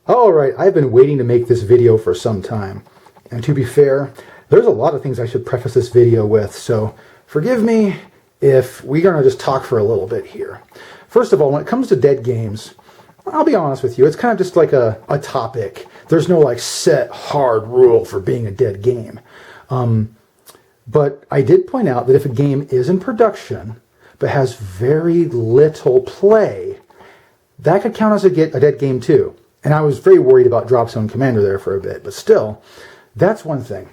Alright, I've been waiting to make this video for some time. And to be fair, there's a lot of things I should preface this video with, so forgive me if we're going to just talk for a little bit here. First of all, when it comes to dead games, I'll be honest with you, it's kind of just like a topic. There's no like set hard rule for being a dead game. But I did point out that if a game is in production, but has very little play, that could count as a dead game too. And I was very worried about Drop Zone Commander there for a bit, but still, that's one thing.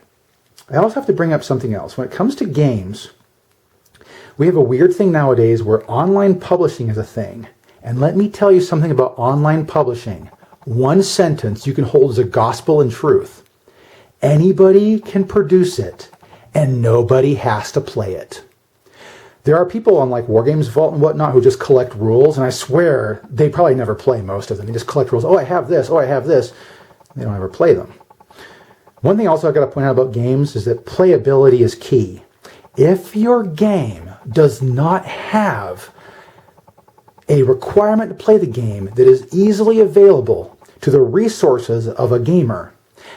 I also have to bring up something else. When it comes to games, we have a weird thing nowadays where online publishing is a thing. And let me tell you something about online publishing. One sentence you can hold as a gospel and truth. Anybody can produce it, and nobody has to play it. There are people on like Wargames Vault and whatnot who just collect rules, and I swear they probably never play most of them. They just collect rules. Oh, I have this. Oh, I have this. They don't ever play them. One thing also I've got to point out about games is that playability is key. If your game does not have a requirement to play the game that is easily available to the resources of a gamer,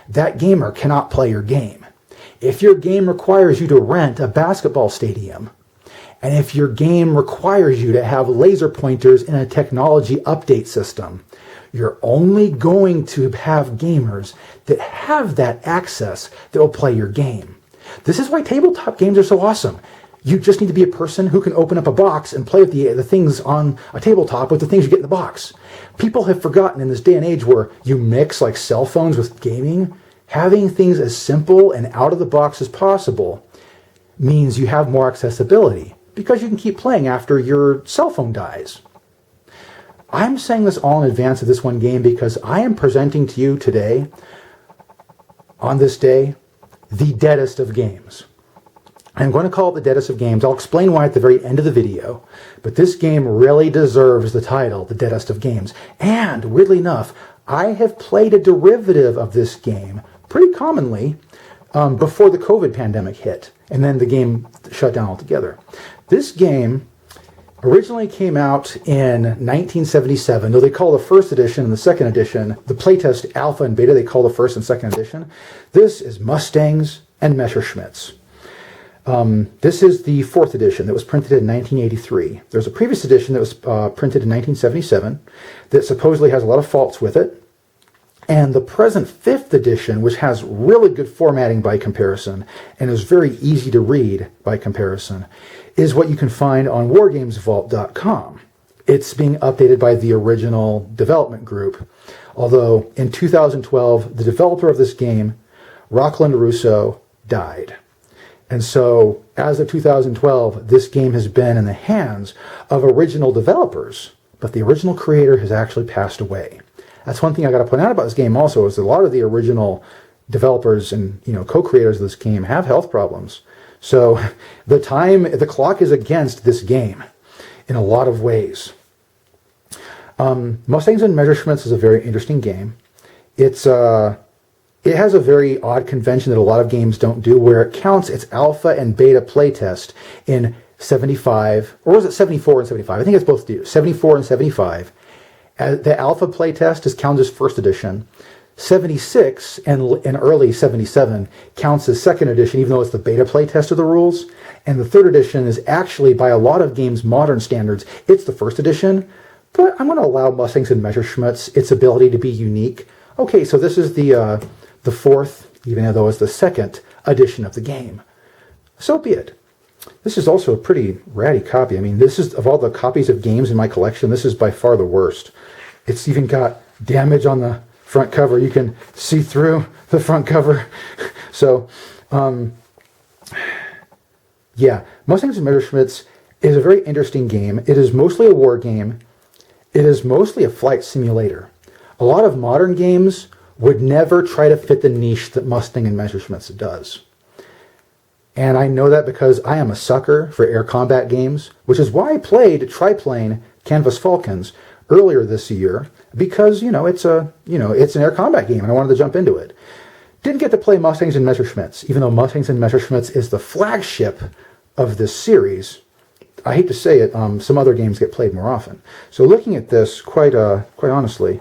that gamer cannot play your game. If your game requires you to rent a basketball stadium, and if your game requires you to have laser pointers in a technology update system, you're only going to have gamers that have that access that will play your game. This is why tabletop games are so awesome. You just need to be a person who can open up a box and play with the things on a tabletop with the things you get in the box. People have forgotten in this day and age where you mix like cell phones with gaming, having things as simple and out of the box as possible means you have more accessibility, because you can keep playing after your cell phone dies. I'm saying this all in advance of this one game because I am presenting to you today, on this day, the Deadest of Games. I'm going to call it the Deadest of Games. I'll explain why at the very end of the video, but this game really deserves the title, the Deadest of Games. And, weirdly enough, I have played a derivative of this game pretty commonly before the COVID pandemic hit, and then the game shut down altogether. This game originally came out in 1977, though they call the first edition and the second edition, the playtest alpha and beta, they call the first and second edition. This is Mustangs and Messerschmitts. This is the fourth edition that was printed in 1983. There's a previous edition that was printed in 1977 that supposedly has a lot of faults with it. And the present fifth edition, which has really good formatting by comparison and is very easy to read by comparison, is what you can find on wargamesvault.com. It's being updated by the original development group, although in 2012, the developer of this game, Rockland Russo, died. And so, as of 2012, this game has been in the hands of original developers, but the original creator has actually passed away. That's one thing I got to point out about this game also, is that a lot of the original developers and co-creators of this game have health problems. So the clock is against this game in a lot of ways. Mustangs and Messerschmitts is a very interesting game. It has a very odd convention that a lot of games don't do, where it counts its alpha and beta playtest in 75, or was it 74 and 75? I think it's both due, 74 and 75. The alpha playtest is counted as first edition. 76 and early 77 counts as second edition, even though it's the beta playtest of the rules. And the third edition is actually, by a lot of games' modern standards, it's the first edition. But I'm going to allow Mustangs and Messerschmitts its ability to be unique. Okay, so this is the fourth, even though it's the second edition of the game. So be it. This is also a pretty ratty copy. I mean, this is, of all the copies of games in my collection, this is by far the worst. It's even got damage on the front cover. You can see through the front cover. So, yeah, Mustangs and Messerschmitts is a very interesting game. It is mostly a war game. It is mostly a flight simulator. A lot of modern games would never try to fit the niche that Mustang and Messerschmitts does. And I know that because I am a sucker for air combat games, which is why I played Triplane Canvas Falcons earlier this year, because, it's an air combat game and I wanted to jump into it. Didn't get to play Mustangs and Messerschmitts, even though Mustangs and Messerschmitts is the flagship of this series. I hate to say it, some other games get played more often. So looking at this, quite honestly,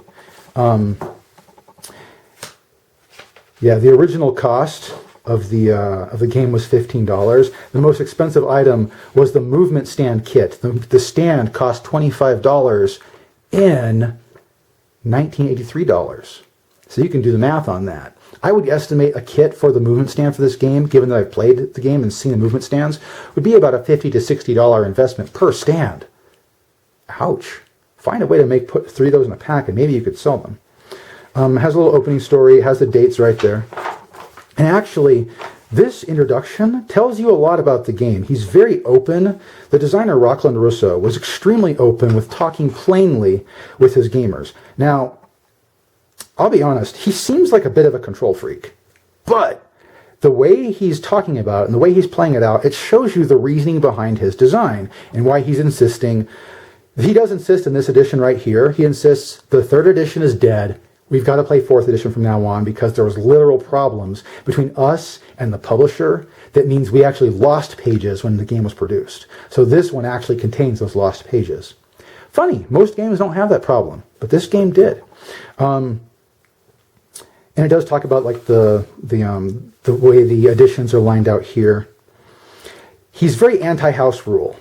Yeah, the original cost of the game was $15. The most expensive item was the movement stand kit. The stand cost $25 in $1983. So you can do the math on that. I would estimate a kit for the movement stand for this game, given that I've played the game and seen the movement stands, would be about a $50 to $60 investment per stand. Ouch. Find a way to put 3 of those in a pack and maybe you could sell them. Has a little opening story, has the dates right there. And actually, this introduction tells you a lot about the game. He's very open. The designer, Rockland Russo, was extremely open with talking plainly with his gamers. Now, I'll be honest, he seems like a bit of a control freak. But the way he's talking about it and the way he's playing it out, it shows you the reasoning behind his design and why he's insisting. He does insist in this edition right here. He insists the 3rd edition is dead. We've got to play 4th edition from now on because there was literal problems between us and the publisher. That means we actually lost pages when the game was produced. So this one actually contains those lost pages. Funny, most games don't have that problem, but this game did. And it does talk about like the way the editions are lined out here. He's very anti-house rule.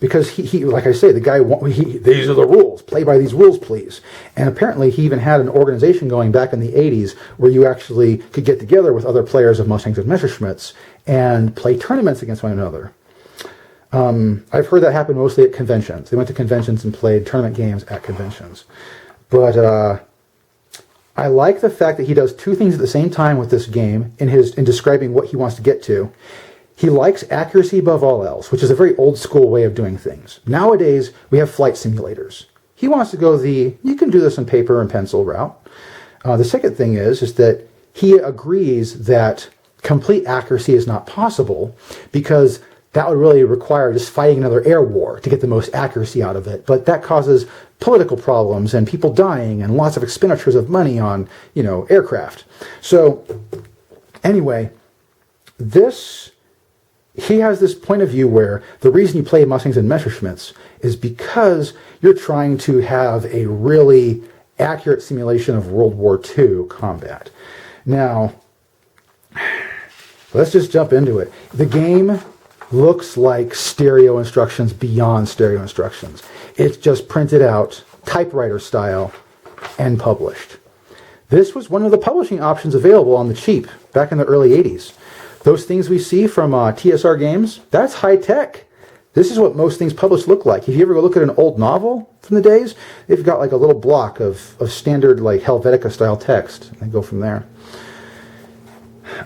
Because he, like I say, the guy, these are the rules. Play by these rules, please. And apparently he even had an organization going back in the 80s where you actually could get together with other players of Mustangs and Messerschmitts and play tournaments against one another. I've heard that happen mostly at conventions. They went to conventions and played tournament games at conventions. But I like the fact that he does 2 things at the same time with this game in describing what he wants to get to. He likes accuracy above all else, which is a very old school way of doing things. Nowadays, we have flight simulators. He wants to go you can do this on paper and pencil route. The second thing is that he agrees that complete accuracy is not possible because that would really require just fighting another air war to get the most accuracy out of it. But that causes political problems and people dying and lots of expenditures of money on, aircraft. So anyway, he has this point of view where the reason you play Mustangs and Messerschmitts is because you're trying to have a really accurate simulation of World War II combat. Now, let's just jump into it. The game looks like stereo instructions beyond stereo instructions. It's just printed out, typewriter style, and published. This was one of the publishing options available on the cheap back in the early 80s. Those things we see from TSR Games, that's high tech. This is what most things published look like. If you ever go look at an old novel from the days, they've got like a little block of standard like Helvetica style text and go from there.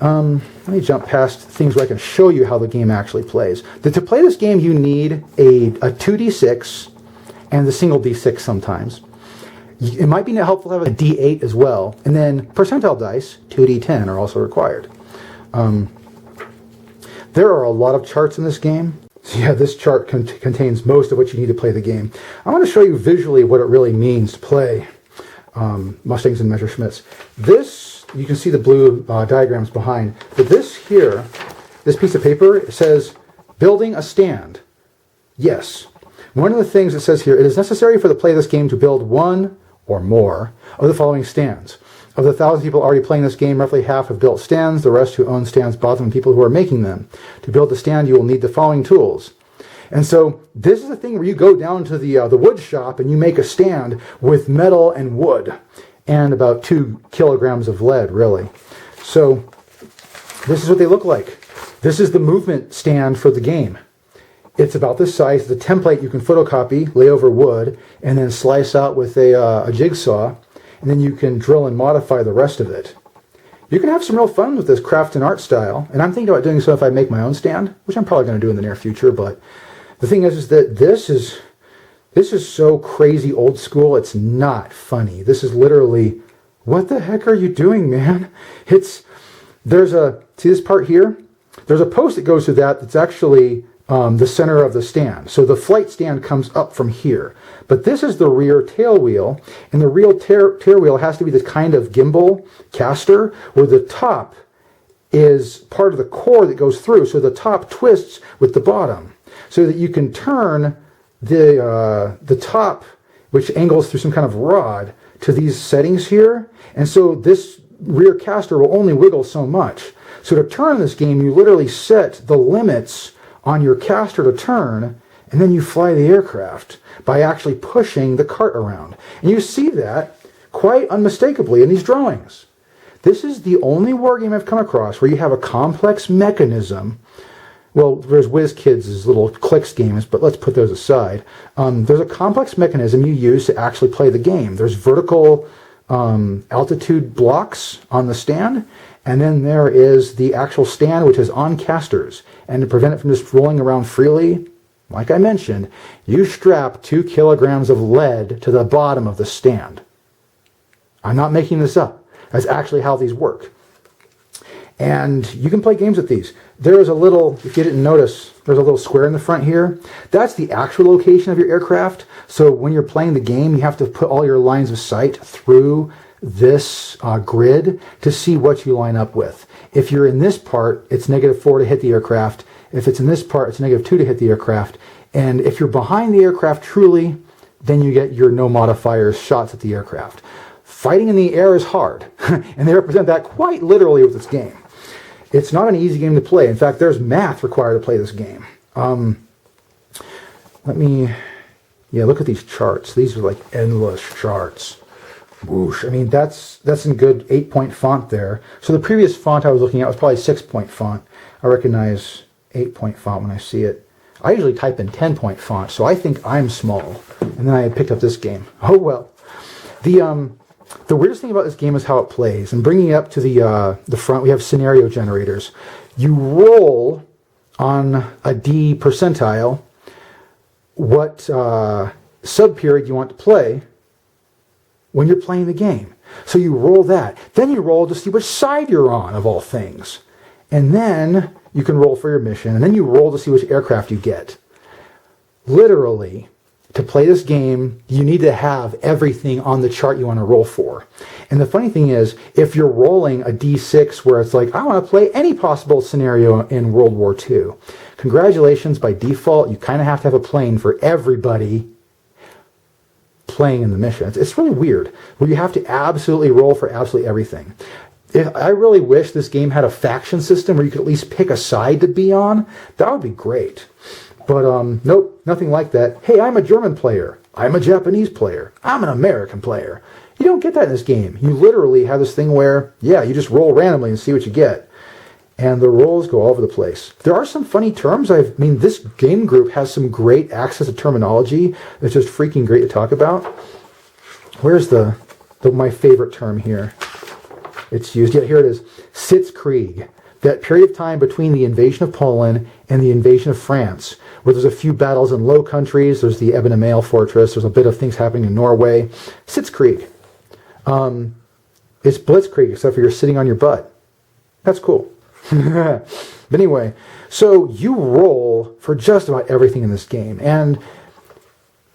Let me jump past things where I can show you how the game actually plays. To play this game, you need a 2d6 and the single d6 sometimes. It might be helpful to have a d8 as well. And then percentile dice, 2d10, are also required. There are a lot of charts in this game. So yeah, this chart contains most of what you need to play the game. I want to show you visually what it really means to play Mustangs and Messerschmitts. This, you can see the blue diagrams behind, but this here, this piece of paper, it says, building a stand. Yes. One of the things it says here, it is necessary for the play of this game to build one or more of the following stands. Of the 1,000 people already playing this game, roughly half have built stands. The rest who own stands bought them from people who are making them. To build the stand, you will need the following tools. And so this is the thing where you go down to the wood shop and you make a stand with metal and wood and about 2 kilograms of lead, really. So this is what they look like. This is the movement stand for the game. It's about this size. The template you can photocopy, lay over wood, and then slice out with a jigsaw. And then you can drill and modify the rest of it. You can have some real fun with this craft and art style, and I'm thinking about doing so if I make my own stand, which I'm probably going to do in the near future, but the thing is that this is so crazy old school, it's not funny. This is literally, what the heck are you doing, man? See this part here? There's a post that goes through that's actually the center of the stand. So the flight stand comes up from here. But this is the rear tail wheel, and the real tail wheel has to be this kind of gimbal caster where the top is part of the core that goes through. So the top twists with the bottom so that you can turn the top, which angles through some kind of rod, to these settings here. And so this rear caster will only wiggle so much. So to turn this game, you literally set the limits on your caster to turn, and then you fly the aircraft by actually pushing the cart around. And you see that quite unmistakably in these drawings. This is the only wargame I've come across where you have a complex mechanism. Well, there's WizKids' little clicks games, but let's put those aside. There's a complex mechanism you use to actually play the game. There's vertical altitude blocks on the stand, and then there is the actual stand, which is on casters. And to prevent it from just rolling around freely, like I mentioned, you strap 2 kilograms of lead to the bottom of the stand. I'm not making this up. That's actually how these work. And you can play games with these. There is a little, if you didn't notice, there's a little square in the front here. That's the actual location of your aircraft. So when you're playing the game, you have to put all your lines of sight through this grid to see what you line up with. If you're in this part, it's -4 to hit the aircraft. If it's in this part, it's -2 to hit the aircraft. And if you're behind the aircraft truly, then you get your no modifiers shots at the aircraft. Fighting in the air is hard, and they represent that quite literally with this game. It's not an easy game to play. In fact, there's math required to play this game. Look at these charts. These are like endless charts. Whoosh. I mean, that's in good 8-point font there. So the previous font I was looking at was probably 6-point font. I recognize 8-point font when I see it. I usually type in 10-point font, so I think I'm small. And then I picked up this game. Oh well. The weirdest thing about this game is how it plays. And bringing it up to the front, we have scenario generators. You roll on a D percentile what sub-period you want to play when you're playing the game. So you roll that. Then you roll to see which side you're on, of all things. And then you can roll for your mission. And then you roll to see which aircraft you get. Literally, to play this game, you need to have everything on the chart you want to roll for. And the funny thing is, if you're rolling a D6 where it's like, I want to play any possible scenario in World War II, congratulations, by default, you kind of have to have a plane for everybody playing in the mission. It's really weird, where you have to absolutely roll for absolutely everything. I really wish this game had a faction system where you could at least pick a side to be on. That would be great. But nope, nothing like that. Hey, I'm a German player. I'm a Japanese player. I'm an American player. You don't get that in this game. You literally have this thing where, yeah, you just roll randomly and see what you get. And the rolls go all over the place. There are some funny terms. This game group has some great access to terminology that's just freaking great to talk about. Where's my favorite term here? It's used, yeah, here it is. Sitzkrieg. That period of time between the invasion of Poland and the invasion of France, where there's a few battles in Low Countries, there's the Ebon and Mail Fortress, there's a bit of things happening in Norway. Sitzkrieg. It's Blitzkrieg, except for you're sitting on your butt. That's cool. But anyway, so you roll for just about everything in this game. And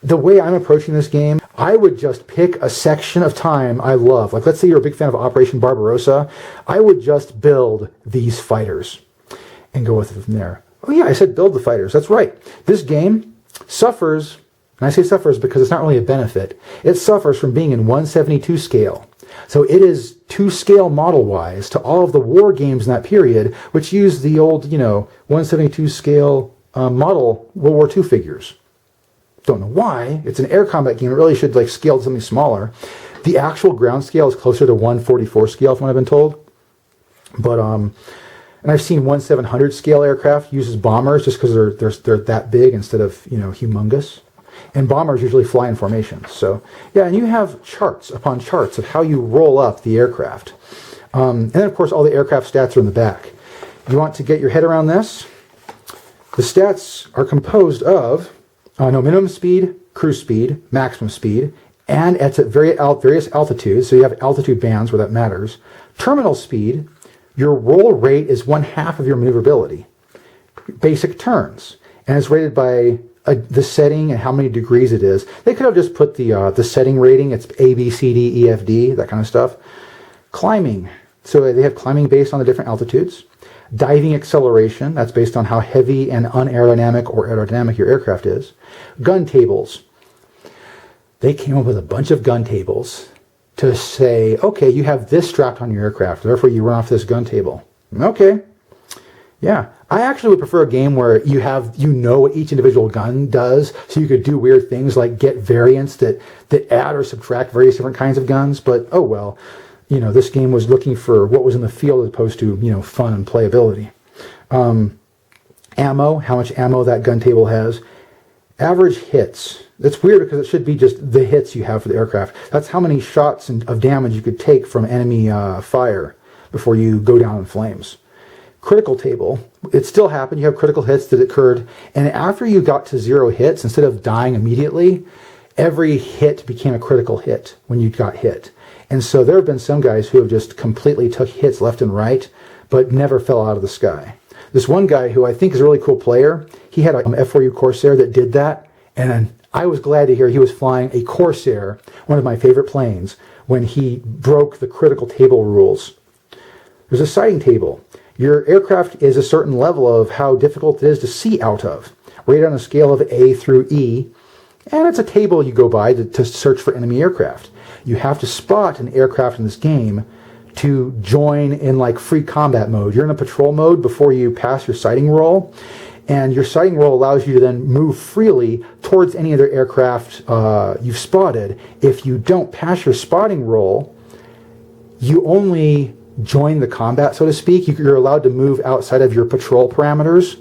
the way I'm approaching this game, I would just pick a section of time I love. Like, let's say you're a big fan of Operation Barbarossa. I would just build these fighters and go with it from there. Oh yeah, I said build the fighters. That's right. This game suffers, and I say suffers because it's not really a benefit. It suffers from being in 1/72 scale. So it is to scale model-wise to all of the war games in that period, which used the old, 1/72 scale model World War II figures. Don't know why. It's an air combat game. It really should scale to something smaller. The actual ground scale is closer to 1/44 scale, from what I've been told. But and I've seen 1/700 scale aircraft uses bombers just because they're that big instead of humongous. And bombers usually fly in formations. So yeah, and you have charts upon charts of how you roll up the aircraft. And then of course all the aircraft stats are in the back. You want to get your head around this? The stats are composed of minimum speed, cruise speed, maximum speed, and at various altitudes, so you have altitude bands where that matters. Terminal speed, your roll rate is 1/2 of your maneuverability. Basic turns, and it's rated by the setting and how many degrees it is. They could have just put the setting rating. It's A, B, C, D, E, F, D, that kind of stuff. Climbing, so they have climbing based on the different altitudes. Diving acceleration, that's based on how heavy and unaerodynamic or aerodynamic your aircraft is. Gun tables. They came up with a bunch of gun tables to say, okay, you have this strapped on your aircraft, therefore you run off this gun table. Okay. Yeah. I actually would prefer a game where you know what each individual gun does, so you could do weird things like get variants that add or subtract various different kinds of guns, but oh well. This game was looking for what was in the field as opposed to, fun and playability. Ammo, how much ammo that gun table has. Average hits. That's weird because it should be just the hits you have for the aircraft. That's how many shots of damage you could take from enemy fire before you go down in flames. Critical table. It still happened. You have critical hits that occurred. And after you got to 0 hits, instead of dying immediately, every hit became a critical hit when you got hit. And so there have been some guys who have just completely took hits left and right, but never fell out of the sky. This one guy who I think is a really cool player, he had a F4U Corsair that did that, and I was glad to hear he was flying a Corsair, one of my favorite planes, when he broke the critical table rules. There's a sighting table. Your aircraft is a certain level of how difficult it is to see out of, rated on a scale of A through E, and it's a table you go by to search for enemy aircraft. You have to spot an aircraft in this game to join in like free combat mode. You're in a patrol mode before you pass your sighting roll, and your sighting roll allows you to then move freely towards any other aircraft you've spotted. If you don't pass your spotting roll, you only join the combat, so to speak. You're allowed to move outside of your patrol parameters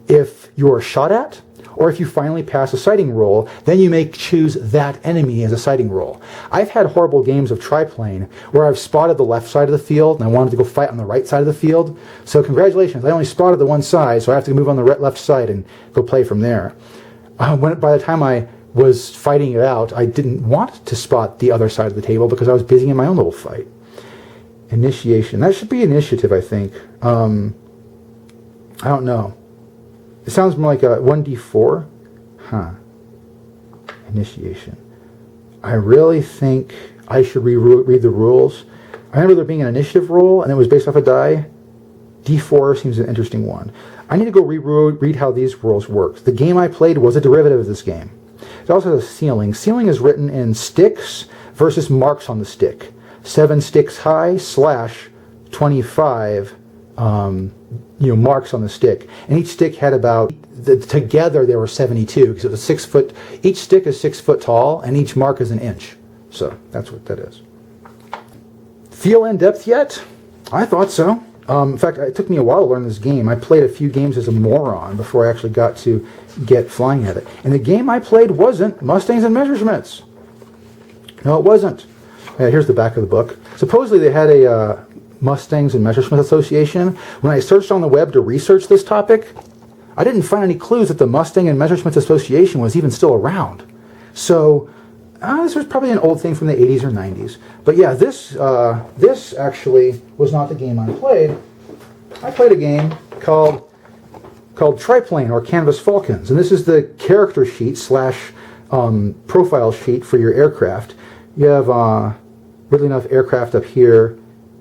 if you're shot at, or if you finally pass a sighting roll, then you may choose that enemy as a sighting roll. I've had horrible games of triplane where I've spotted the left side of the field and I wanted to go fight on the right side of the field. So congratulations, I only spotted the one side, so I have to move on the left side and go play from there. By the time I was fighting it out, I didn't want to spot the other side of the table because I was busy in my own little fight. Initiation. That should be initiative, I think. I don't know. It sounds more like a 1d4. Huh. Initiation. I really think I should read the rules. I remember there being an initiative roll, and it was based off a die. D4 seems an interesting one. I need to go read how these rules work. The game I played was a derivative of this game. It also has a ceiling. Ceiling is written in sticks versus marks on the stick. 7 sticks high / 25 marks on the stick, and each stick had about together there were 72 because it was 6 foot. Each stick is 6 foot tall, and each mark is an inch. So that's what that is. Feel in depth yet? I thought so. In fact, it took me a while to learn this game. I played a few games as a moron before I actually got to get flying at it. And the game I played wasn't Mustangs and Messerschmitts. No, it wasn't. Here's the back of the book. Supposedly they had a Mustangs and Messerschmitts Association. When I searched on the web to research this topic, I didn't find any clues that the Mustang and Messerschmitts Association was even still around. So this was probably an old thing from the 80s or 90s. But yeah, this actually was not the game I played. I played a game called Triplane or Canvas Falcons, and this is the character sheet / profile sheet for your aircraft. You have weirdly enough aircraft up here,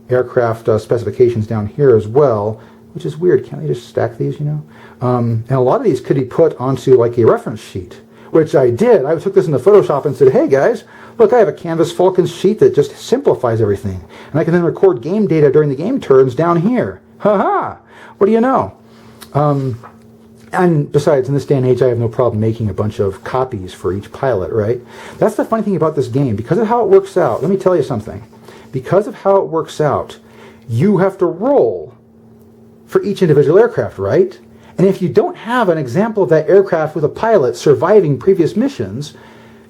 aircraft specifications down here as well, which is weird. Can't they just stack these, and a lot of these could be put onto like a reference sheet, which I did. I took this into Photoshop and said, hey guys, look, I have a Canvas Falcons sheet that just simplifies everything. And I can then record game data during the game turns down here. Ha-ha! What do you know? And besides, in this day and age, I have no problem making a bunch of copies for each pilot, right? That's the funny thing about this game. Because of how it works out, let me tell you something. Because of how it works out, you have to roll for each individual aircraft, right? And if you don't have an example of that aircraft with a pilot surviving previous missions,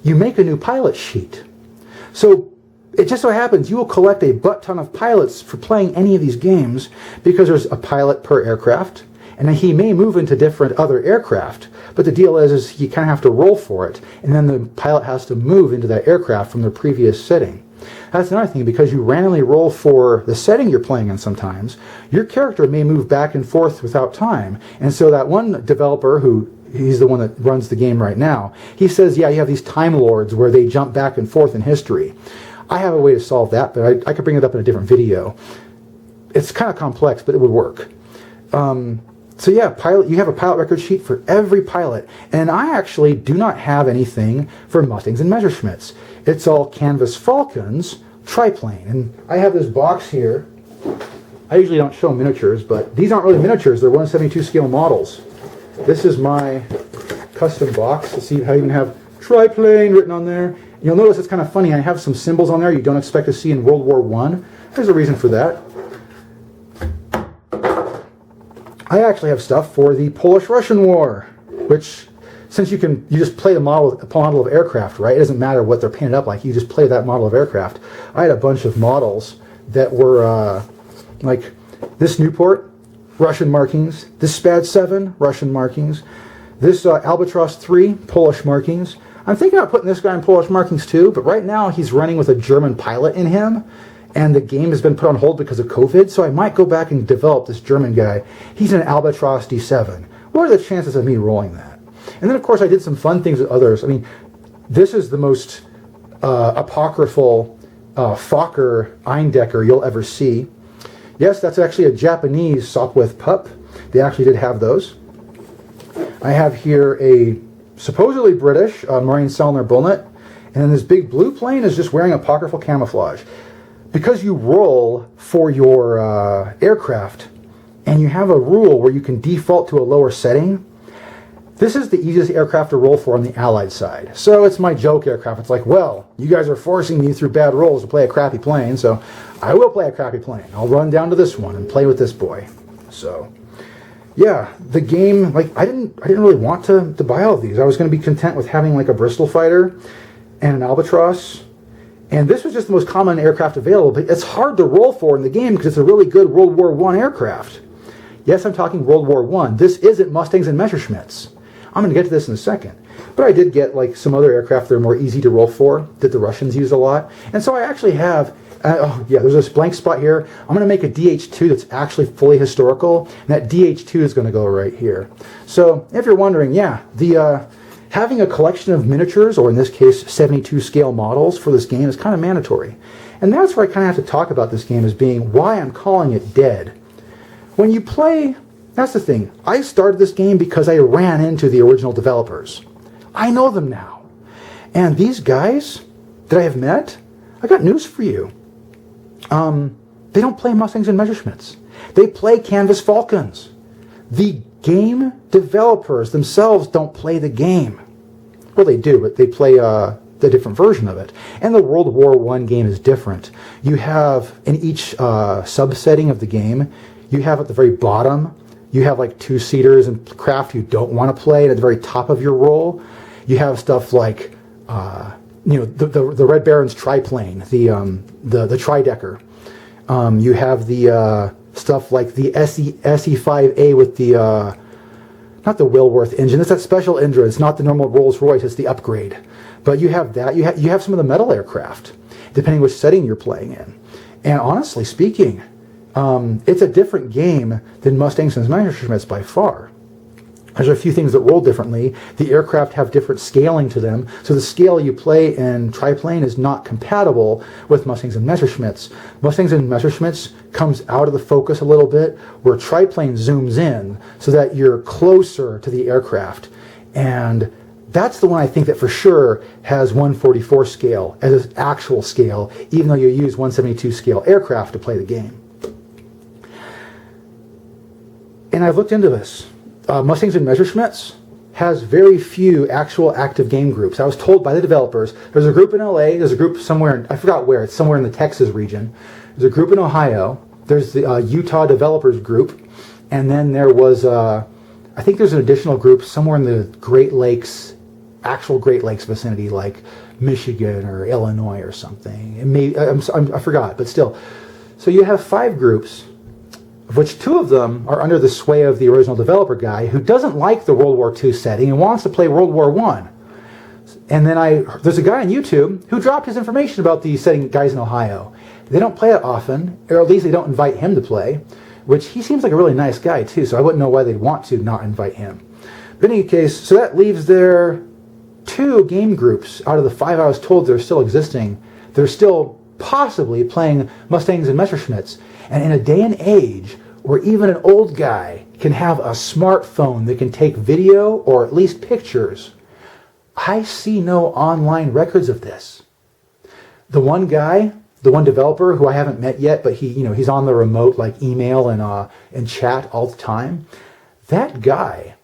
you make a new pilot sheet. So it just so happens you will collect a butt ton of pilots for playing any of these games because there's a pilot per aircraft. And then he may move into different other aircraft, but the deal is you kind of have to roll for it, and then the pilot has to move into that aircraft from the previous setting. That's another thing, because you randomly roll for the setting you're playing in sometimes, your character may move back and forth without time. And so that one developer he's the one that runs the game right now, he says, yeah, you have these Time Lords where they jump back and forth in history. I have a way to solve that, but I could bring it up in a different video. It's kind of complex, but it would work. So yeah, you have a pilot record sheet for every pilot, and I actually do not have anything for Mustangs and Messerschmitts. It's all Canvas Falcons triplane. And I have this box here. I usually don't show miniatures, but these aren't really miniatures. They're 1/72 scale models. This is my custom box. You see how I even have triplane written on there. You'll notice it's kind of funny. I have some symbols on there you don't expect to see in World War I. There's a reason for that. I actually have stuff for the Polish-Russian War, which, since you just play the model of aircraft, right? It doesn't matter what they're painted up like. You just play that model of aircraft. I had a bunch of models that were like this Newport, Russian markings. This Spad 7, Russian markings. This Albatross 3, Polish markings. I'm thinking about putting this guy in Polish markings too, but right now he's running with a German pilot in him, and the game has been put on hold because of COVID, so I might go back and develop this German guy. He's an Albatross D7. What are the chances of me rolling that? And then, of course, I did some fun things with others. I mean, this is the most apocryphal Fokker Eindecker you'll ever see. Yes, that's actually a Japanese Sopwith pup. They actually did have those. I have here a supposedly British Marine Selner Bullet, and then this big blue plane is just wearing apocryphal camouflage. Because you roll for your aircraft, and you have a rule where you can default to a lower setting, this is the easiest aircraft to roll for on the Allied side. So it's my joke aircraft. It's like, well, you guys are forcing me through bad rolls to play a crappy plane, so I will play a crappy plane. I'll run down to this one and play with this boy. So, yeah, the game, like, I didn't really want to buy all of these. I was going to be content with having like a Bristol fighter and an Albatross. And this was just the most common aircraft available, but it's hard to roll for in the game because it's a really good World War I aircraft. Yes, I'm talking World War I. This isn't Mustangs and Messerschmitts. I'm going to get to this in a second. But I did get like some other aircraft that are more easy to roll for, that the Russians use a lot. And so I actually have, oh yeah, there's this blank spot here. I'm going to make a DH2 that's actually fully historical, and that DH2 is going to go right here. So if you're wondering, yeah, having a collection of miniatures, or in this case 72 scale models for this game, is kind of mandatory. And that's where I kind of have to talk about this game as being why I'm calling it dead. When you play, that's the thing, I started this game because I ran into the original developers. I know them now. And these guys that I have met, I got news for you. They don't play Mustangs and Messerschmitts. They play Canvas Falcons. The game developers themselves don't play the game. Well, they do, but they play the different version of it. And the World War I game is different. You have, in each subsetting of the game, you have at the very bottom, you have like two-seaters and craft you don't want to play, and at the very top of your roll, you have stuff like, the Red Baron's triplane, the tri-decker. You have the stuff like the SE5A with the, not the Wilworth engine, it's that special engine, it's not the normal Rolls-Royce, it's the upgrade. But you have that, you have some of the metal aircraft, depending which setting you're playing in. And honestly speaking, it's a different game than Mustangs and Messerschmitts by far. There's a few things that roll differently. The aircraft have different scaling to them, so the scale you play in triplane is not compatible with Mustangs and Messerschmitts. Mustangs and Messerschmitts comes out of the focus a little bit, where triplane zooms in so that you're closer to the aircraft. And that's the one I think that for sure has 144 scale as its actual scale, even though you use 172 scale aircraft to play the game. And I've looked into this. Mustangs and Messerschmitts has very few actual active game groups. I was told by the developers, there's a group in LA, there's a group somewhere, I forgot where, it's somewhere in the Texas region. There's a group in Ohio, there's the Utah Developers Group, and then there was, I think there's an additional group somewhere in the Great Lakes, actual Great Lakes vicinity, like Michigan or Illinois or something. It may, I forgot, but still. So you have 5 groups, of which 2 of them are under the sway of the original developer guy who doesn't like the World War II setting and wants to play World War I. And then there's a guy on YouTube who dropped his information about the setting guys in Ohio. They don't play it often, or at least they don't invite him to play, which he seems like a really nice guy too, so I wouldn't know why they'd want to not invite him. But in any case, so that leaves there 2 game groups out of the 5 I was told they're still existing. They're still possibly playing Mustangs and Messerschmitts. And in a day and age where even an old guy can have a smartphone that can take video or at least pictures, I see no online records of this. The one guy the one developer who I haven't met yet, but he's on the remote like email and chat all the time. That guy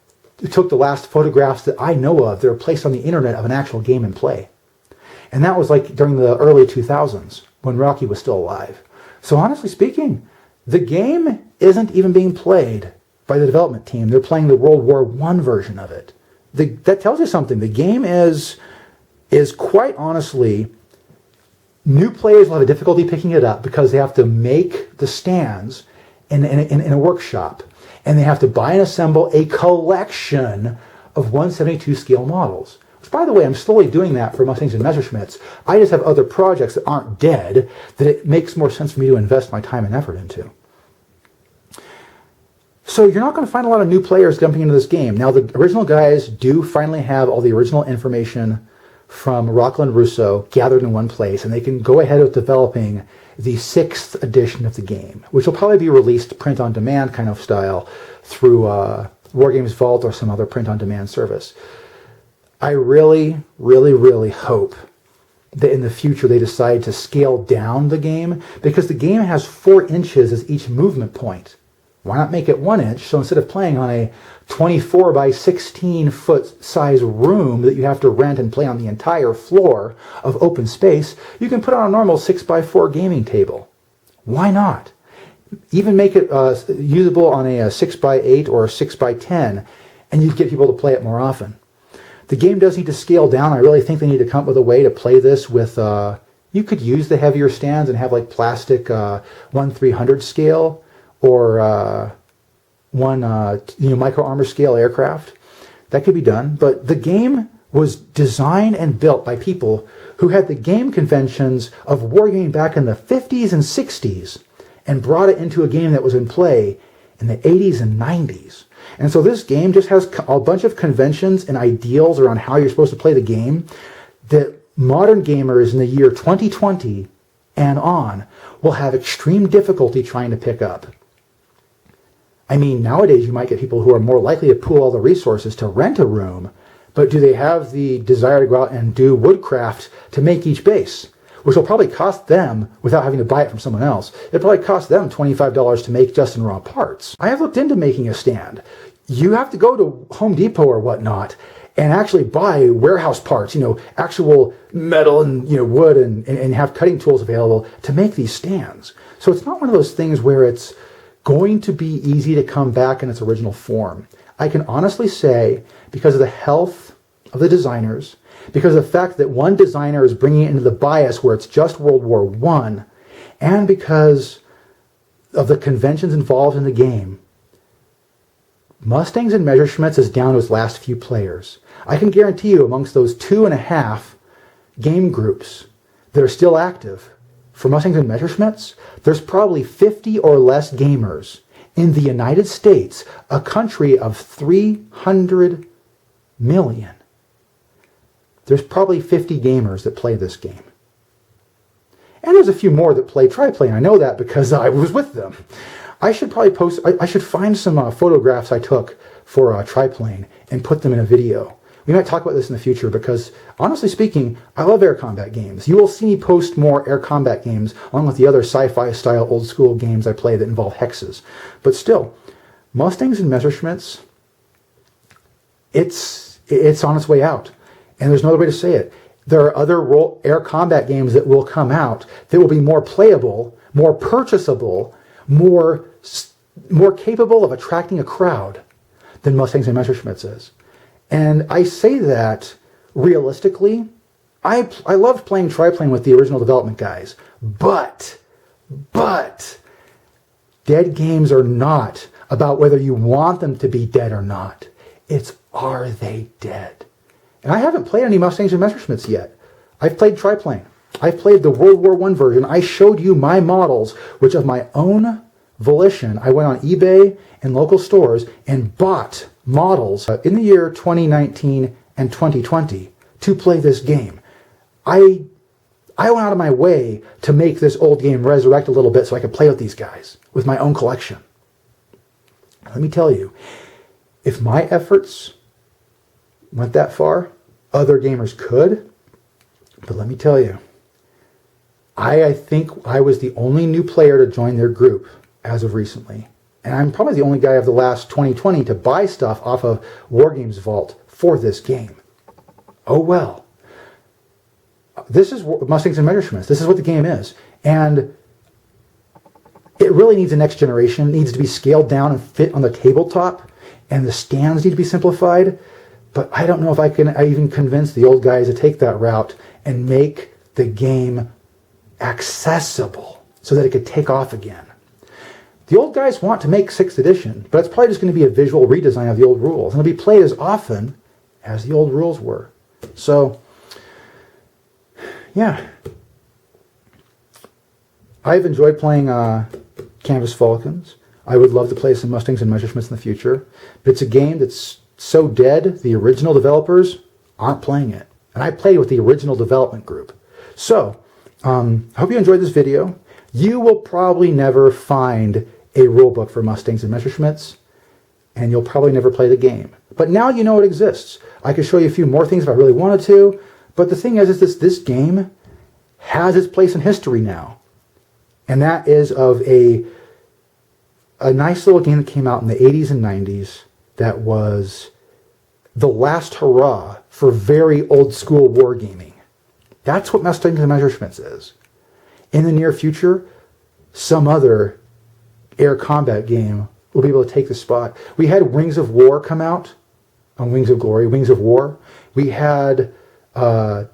took the last photographs that I know of that are placed on the internet of an actual game in play. And that was like during the early 2000s when Rocky was still alive. So honestly speaking, the game isn't even being played by the development team. They're playing the World War I version of it. That tells you something. The game is quite honestly, new players will have a difficulty picking it up because they have to make the stands in a workshop. And they have to buy and assemble a collection of 1/72 scale models. Which, by the way, I'm slowly doing that for Mustangs and Messerschmitts. I just have other projects that aren't dead that it makes more sense for me to invest my time and effort into. So you're not going to find a lot of new players jumping into this game. Now, the original guys do finally have all the original information from Rockland Russo gathered in one place, and they can go ahead with developing the 6th edition of the game, which will probably be released print-on-demand kind of style through Wargames Vault or some other print-on-demand service. I really, really, really hope that in the future they decide to scale down the game, because the game has 4 inches as each movement point. Why not make it 1 inch? So instead of playing on a 24 by 16 foot size room that you have to rent and play on the entire floor of open space, you can put on a normal 6x4 gaming table. Why not? Even make it usable on a 6x8 or a 6x10, and you get people to play it more often. The game does need to scale down. I really think they need to come up with a way to play this with, you could use the heavier stands and have like plastic 1/300 scale, or one micro armor scale aircraft. That could be done, but the game was designed and built by people who had the game conventions of wargaming back in the 50s and 60s and brought it into a game that was in play in the 80s and 90s. And so this game just has a bunch of conventions and ideals around how you're supposed to play the game that modern gamers in the year 2020 and on will have extreme difficulty trying to pick up. I mean, nowadays you might get people who are more likely to pool all the resources to rent a room, but do they have the desire to go out and do woodcraft to make each base? Which will probably cost them, without having to buy it from someone else, it'll probably cost them $25 to make just in raw parts. I have looked into making a stand. You have to go to Home Depot or whatnot and actually buy warehouse parts, actual metal and wood and have cutting tools available to make these stands. So it's not one of those things where it's going to be easy to come back in its original form. I can honestly say, because of the health of the designers, because of the fact that one designer is bringing it into the bias where it's just World War I, and because of the conventions involved in the game, Mustangs and Messerschmitts is down to its last few players. I can guarantee you amongst those 2.5 game groups that are still active, for Mustangs and Messerschmitts, there's probably 50 or less gamers in the United States, a country of 300 million. There's probably 50 gamers that play this game. And there's a few more that play Triplane. I know that because I was with them. I should probably I should find some photographs I took for Triplane and put them in a video. We might talk about this in the future because, honestly speaking, I love air combat games. You will see me post more air combat games along with the other sci-fi style old school games I play that involve hexes. But still, Mustangs and Messerschmitts, it's on its way out. And there's no other way to say it. There are other air combat games that will come out that will be more playable, more purchasable, more capable of attracting a crowd than Mustangs and Messerschmitts is. And I say that realistically. I loved playing Triplane with the original development guys, but dead games are not about whether you want them to be dead or not. It's, are they dead? And I haven't played any Mustangs and Messerschmitts yet. I've played Triplane. I've played the World War I version. I showed you my models, which of my own volition, I went on eBay and local stores and bought models in the year 2019 and 2020 to play this game. I went out of my way to make this old game resurrect a little bit so I could play with these guys with my own collection. Let me tell you, if my efforts went that far, other gamers could, but let me tell you, I think I was the only new player to join their group as of recently. And I'm probably the only guy of the last 2020 to buy stuff off of Wargames Vault for this game. Oh well. This is Mustangs and Messerschmitts. This is what the game is. And it really needs a next generation. It needs to be scaled down and fit on the tabletop. And the stands need to be simplified. But I don't know if I even convince the old guys to take that route and make the game accessible so that it could take off again. The old guys want to make 6th edition, but it's probably just going to be a visual redesign of the old rules. And it'll be played as often as the old rules were. So, yeah. I've enjoyed playing Canvas Falcons. I would love to play some Mustangs and Messerschmitts in the future. But it's a game that's so dead, the original developers aren't playing it. And I played with the original development group. So, I hope you enjoyed this video. You will probably never find a rulebook for Mustangs and Messerschmitts, and you'll probably never play the game. But now you know it exists. I could show you a few more things if I really wanted to, but the thing is this game has its place in history now. And that is of a nice little game that came out in the 80s and 90s that was the last hurrah for very old school wargaming. That's what Mustangs and Messerschmitts is. In the near future, some other air combat game will be able to take the spot. We had Wings of War come out on Wings of Glory, Wings of War. We had, there's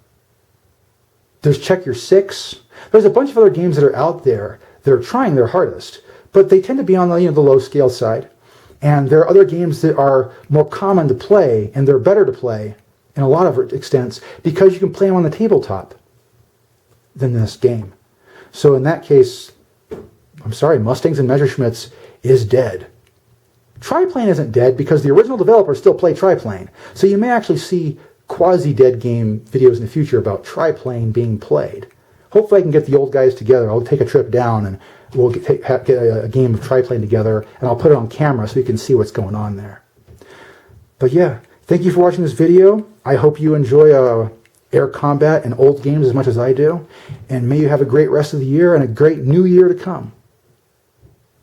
Check Your Six. There's a bunch of other games that are out there that are trying their hardest, but they tend to be on the, the low scale side. And there are other games that are more common to play, and they're better to play in a lot of extents because you can play them on the tabletop than this game. So in that case, I'm sorry, Mustangs and Messerschmitts is dead. Triplane isn't dead because the original developers still play Triplane. So you may actually see quasi-dead game videos in the future about Triplane being played. Hopefully I can get the old guys together. I'll take a trip down and we'll get a game of Triplane together, and I'll put it on camera so you can see what's going on there. But yeah, thank you for watching this video. I hope you enjoy air combat and old games as much as I do. And may you have a great rest of the year and a great new year to come.